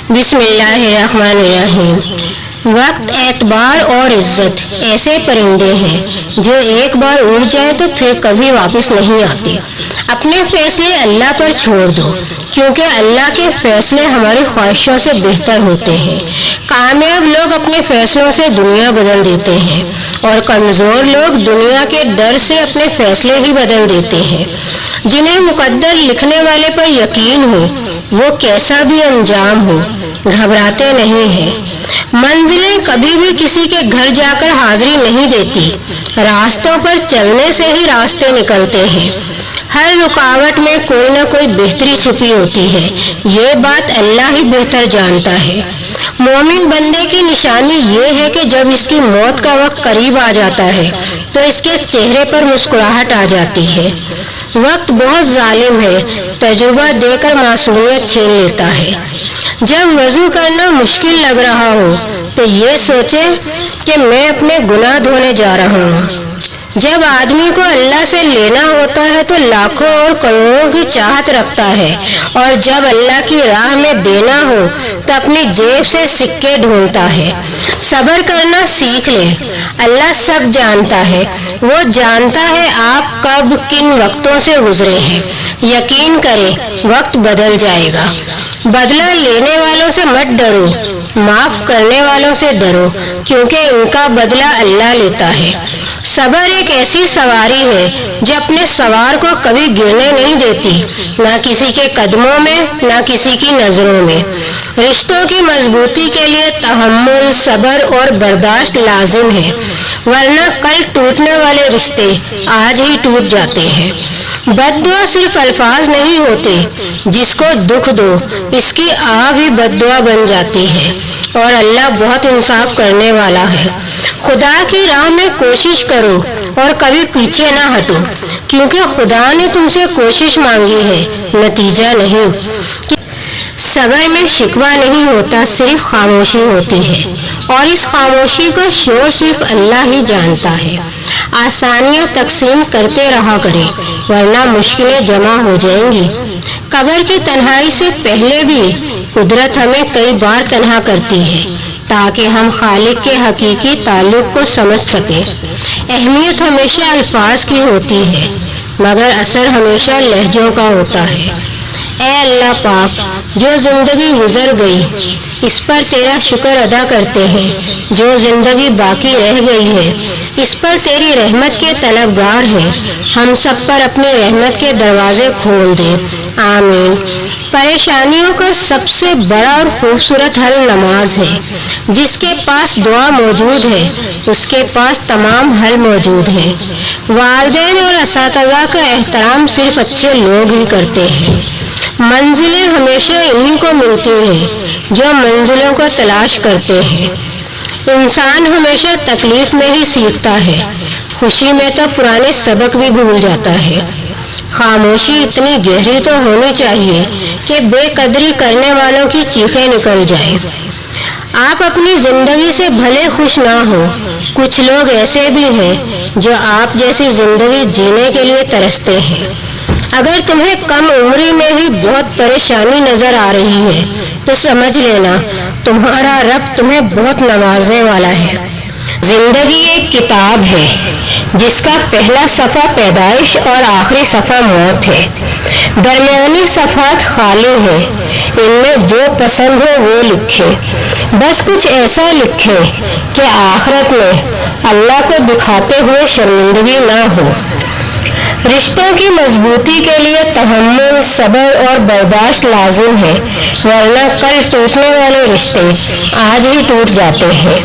بسم اللہ الرحمن الرحیم۔ وقت، اعتبار اور عزت ایسے پرندے ہیں جو ایک بار اڑ جائیں تو پھر کبھی واپس نہیں آتے۔ اپنے فیصلے اللہ پر چھوڑ دو، کیونکہ اللہ کے فیصلے ہماری خواہشوں سے بہتر ہوتے ہیں۔ کامیاب لوگ اپنے فیصلوں سے دنیا بدل دیتے ہیں اور کمزور لوگ دنیا کے ڈر سے اپنے فیصلے ہی بدل دیتے ہیں۔ جنہیں مقدر لکھنے والے پر یقین ہو، وہ کیسا بھی انجام ہو، گھبراتے نہیں ہیں۔ منزلیں کبھی بھی کسی کے گھر جا کر حاضری نہیں دیتی، راستوں پر چلنے سے ہی راستے نکلتے ہیں۔ ہر رکاوٹ میں کوئی نہ کوئی بہتری چھپی ہوتی ہے، یہ بات اللہ ہی بہتر جانتا ہے۔ مومن بندے کی نشانی یہ ہے کہ جب اس کی موت کا وقت قریب آ جاتا ہے تو اس کے چہرے پر مسکراہٹ آ جاتی ہے۔ وقت بہت ظالم ہے، تجربہ دے کر معصومیت چھین لیتا ہے۔ جب وضو کرنا مشکل لگ رہا ہو تو یہ سوچیں کہ میں اپنے گناہ دھونے جا رہا ہوں۔ جب آدمی کو اللہ سے لینا ہوتا ہے تو لاکھوں اور کروڑوں کی چاہت رکھتا ہے، اور جب اللہ کی راہ میں دینا ہو تو اپنی جیب سے سکے ڈھونڈتا ہے۔ صبر کرنا سیکھ لیں، اللہ سب جانتا ہے۔ وہ جانتا ہے آپ کب کن وقتوں سے گزرے ہیں۔ یقین کریں، وقت بدل جائے گا۔ بدلہ لینے والوں سے مت ڈرو، معاف کرنے والوں سے ڈرو، کیونکہ ان کا بدلہ اللہ لیتا ہے۔ صبر ایک ایسی سواری ہے جو اپنے سوار کو کبھی گرنے نہیں دیتی، نہ کسی کے قدموں میں، نہ کسی کی نظروں میں۔ رشتوں کی مضبوطی کے لیے تحمل، صبر اور برداشت لازم ہے، ورنہ کل ٹوٹنے والے رشتے آج ہی ٹوٹ جاتے ہیں۔ بد دعا صرف الفاظ نہیں ہوتے، جس کو دکھ دو اس کی آہ بھی بد دعا بن جاتی ہے، اور اللہ بہت انصاف کرنے والا ہے۔ خدا کی راہ میں کوشش کرو اور کبھی پیچھے نہ ہٹو، کیونکہ خدا نے تم سے کوشش مانگی ہے، نتیجہ نہیں۔ صبر میں شکوہ نہیں ہوتا، صرف خاموشی ہوتی ہے، اور اس خاموشی کا شور صرف اللہ ہی جانتا ہے۔ آسانیاں تقسیم کرتے رہا کریں، ورنہ مشکلیں جمع ہو جائیں گی۔ قبر کی تنہائی سے پہلے بھی قدرت ہمیں کئی بار تنہا کرتی ہے، تاکہ ہم خالق کے حقیقی تعلق کو سمجھ سکیں۔ اہمیت ہمیشہ الفاظ کی ہوتی ہے، مگر اثر ہمیشہ لہجوں کا ہوتا ہے۔ اے اللہ پاک، جو زندگی گزر گئی اس پر تیرا شکر ادا کرتے ہیں، جو زندگی باقی رہ گئی ہے اس پر تیری رحمت کے طلبگار ہیں۔ ہم سب پر اپنی رحمت کے دروازے کھول دے، آمین۔ پریشانیوں کا سب سے بڑا اور خوبصورت حل نماز ہے۔ جس کے پاس دعا موجود ہے اس کے پاس تمام حل موجود ہیں۔ والدین اور اساتذہ کا احترام صرف اچھے لوگ ہی کرتے ہیں۔ منزلیں ہمیشہ انہی کو ملتی ہیں جو منزلوں کو تلاش کرتے ہیں۔ انسان ہمیشہ تکلیف میں ہی سیکھتا ہے، خوشی میں تو پرانے سبق بھی بھول جاتا ہے۔ خاموشی اتنی گہری تو ہونی چاہیے کہ بے قدری کرنے والوں کی چیخیں نکل جائیں۔ آپ اپنی زندگی سے بھلے خوش نہ ہو، کچھ لوگ ایسے بھی ہیں جو آپ جیسی زندگی جینے کے لیے ترستے ہیں۔ اگر تمہیں کم عمری میں ہی بہت پریشانی نظر آ رہی ہے تو سمجھ لینا تمہارا رب تمہیں بہت نوازنے والا ہے۔ زندگی ایک کتاب ہے جس کا پہلا صفحہ پیدائش اور آخری صفحہ موت ہے۔ درمیانی صفحات خالی ہیں، ان میں جو پسند ہو وہ لکھے۔ بس کچھ ایسا لکھے کہ آخرت میں اللہ کو دکھاتے ہوئے شرمندگی نہ ہو۔ رشتوں کی مضبوطی کے لیے تحمل، صبر اور برداشت لازم ہے، ورنہ کل ٹوٹنے والے رشتے آج ہی ٹوٹ جاتے ہیں۔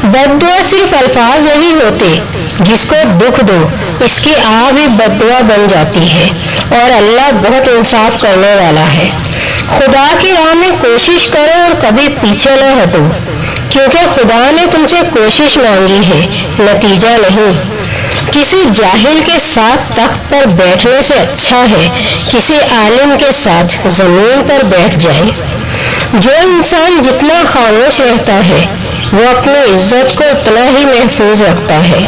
بد دعا صرف الفاظ نہیں ہوتے، جس کو دکھ دو اس کی آہ بھی بد دعا بن جاتی ہے، اور اللہ بہت انصاف کرنے والا ہے۔ خدا کی راہ میں کوشش کرو اور کبھی پیچھے نہ ہٹو، کیونکہ خدا نے تم سے کوشش مانگی ہے، نتیجہ نہیں۔ کسی جاہل کے ساتھ تخت پر بیٹھنے سے اچھا ہے کسی عالم کے ساتھ زمین پر بیٹھ جائے۔ جو انسان جتنا خاموش رہتا ہے وہ اپنی عزت کو اتنا ہی محفوظ رکھتا ہے۔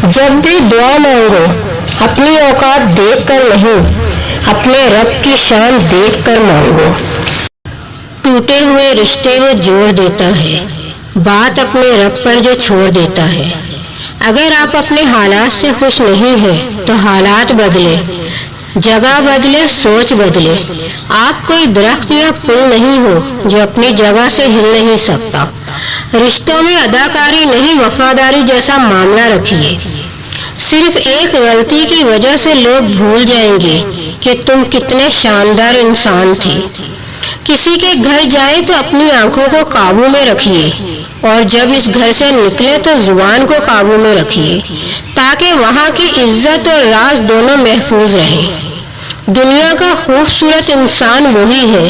جب بھی دعا مانگو اپنی اوقات دیکھ کر نہیں، اپنے رب کی شان دیکھ کر مانگو۔ ٹوٹے ہوئے رشتے وہ جوڑ دیتا ہے، بات اپنے رب پر جو چھوڑ دیتا ہے۔ اگر آپ اپنے حالات سے خوش نہیں ہیں تو حالات بدلے، جگہ بدلے، سوچ بدلے۔ آپ کوئی درخت یا پل نہیں ہو جو اپنی جگہ سے ہل نہیں سکتا۔ رشتوں میں اداکاری نہیں، وفاداری جیسا معاملہ رکھیے۔ صرف ایک غلطی کی وجہ سے لوگ بھول جائیں گے کہ تم کتنے شاندار انسان تھے۔ کسی کے گھر جائیں تو اپنی آنکھوں کو قابو میں رکھیے، اور جب اس گھر سے نکلے تو زبان کو قابو میں رکھیے، تاکہ وہاں کی عزت اور راز دونوں محفوظ رہیں۔ دنیا کا خوبصورت انسان وہی ہے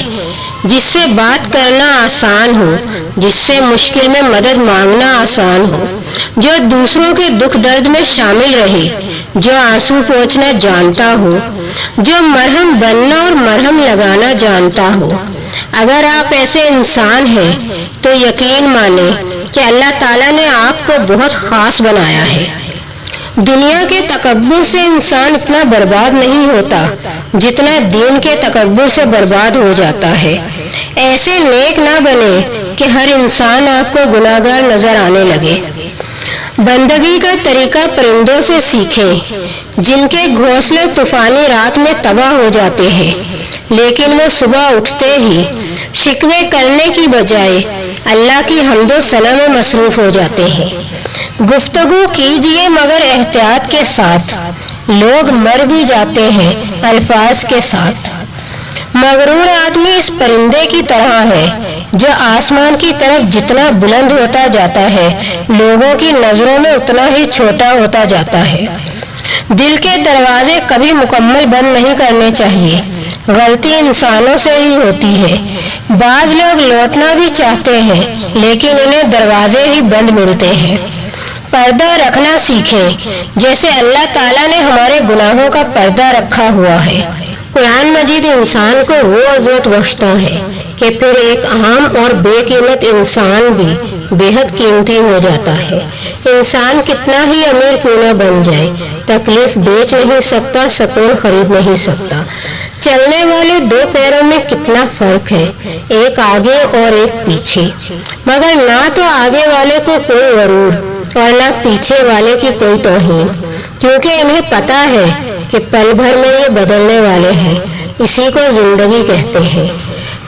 جس سے بات کرنا آسان ہو، جس سے مشکل میں مدد مانگنا آسان ہو، جو دوسروں کے دکھ درد میں شامل رہے، جو آنسو پوچھنا جانتا ہو، جو مرہم بننا اور مرہم لگانا جانتا ہو۔ اگر آپ ایسے انسان ہیں تو یقین مانیں کہ اللہ تعالیٰ نے آپ کو بہت خاص بنایا ہے۔ دنیا کے تکبر سے انسان اتنا برباد نہیں ہوتا جتنا دین کے تکبر سے برباد ہو جاتا ہے۔ ایسے نیک نہ بنے کہ ہر انسان آپ کو گناہگار نظر آنے لگے۔ بندگی کا طریقہ پرندوں سے سیکھیں، جن کے گھونسلے طوفانی رات میں تباہ ہو جاتے ہیں، لیکن وہ صبح اٹھتے ہی شکوے کرنے کی بجائے اللہ کی حمد و ثنا میں مصروف ہو جاتے ہیں۔ گفتگو کیجیے مگر احتیاط کے ساتھ، لوگ مر بھی جاتے ہیں الفاظ کے ساتھ۔ مغرور آدمی اس پرندے کی طرح ہے جو آسمان کی طرف جتنا بلند ہوتا جاتا ہے، لوگوں کی نظروں میں اتنا ہی چھوٹا ہوتا جاتا ہے۔ دل کے دروازے کبھی مکمل بند نہیں کرنے چاہیے، غلطی انسانوں سے ہی ہوتی ہے۔ بعض لوگ لوٹنا بھی چاہتے ہیں لیکن انہیں دروازے ہی بند ملتے ہیں۔ پردہ رکھنا سیکھیں جیسے اللہ تعالیٰ نے ہمارے گناہوں کا پردہ رکھا ہوا ہے۔ قرآن مجید انسان کو وہ عظمت بخشتا ہے کہ پھر ایک عام اور بے قیمت انسان بھی بے حد قیمتی ہو جاتا ہے۔ انسان کتنا ہی امیر کیوں نہ بن جائے، تکلیف بیچ نہیں سکتا، سکون خرید نہیں سکتا۔ چلنے والے دو پیروں میں کتنا فرق ہے، ایک آگے اور ایک پیچھے، مگر نہ تو آگے والے کو کوئی غرور اور نہ پیچھے والے کی کوئی توہین، کیونکہ انہیں پتہ ہے کہ پل بھر میں یہ بدلنے والے ہیں۔ اسی کو زندگی کہتے ہیں۔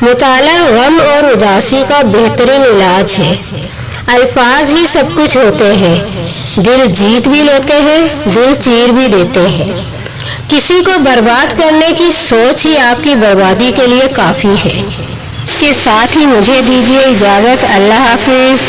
مطالعہ غم اور اداسی کا بہترین علاج ہے۔ الفاظ ہی سب کچھ ہوتے ہیں، دل جیت بھی لیتے ہیں، دل چیر بھی دیتے ہیں۔ کسی کو برباد کرنے کی سوچ ہی آپ کی بربادی کے لیے کافی ہے۔ اس کے ساتھ ہی مجھے دیجیے اجازت۔ اللہ حافظ۔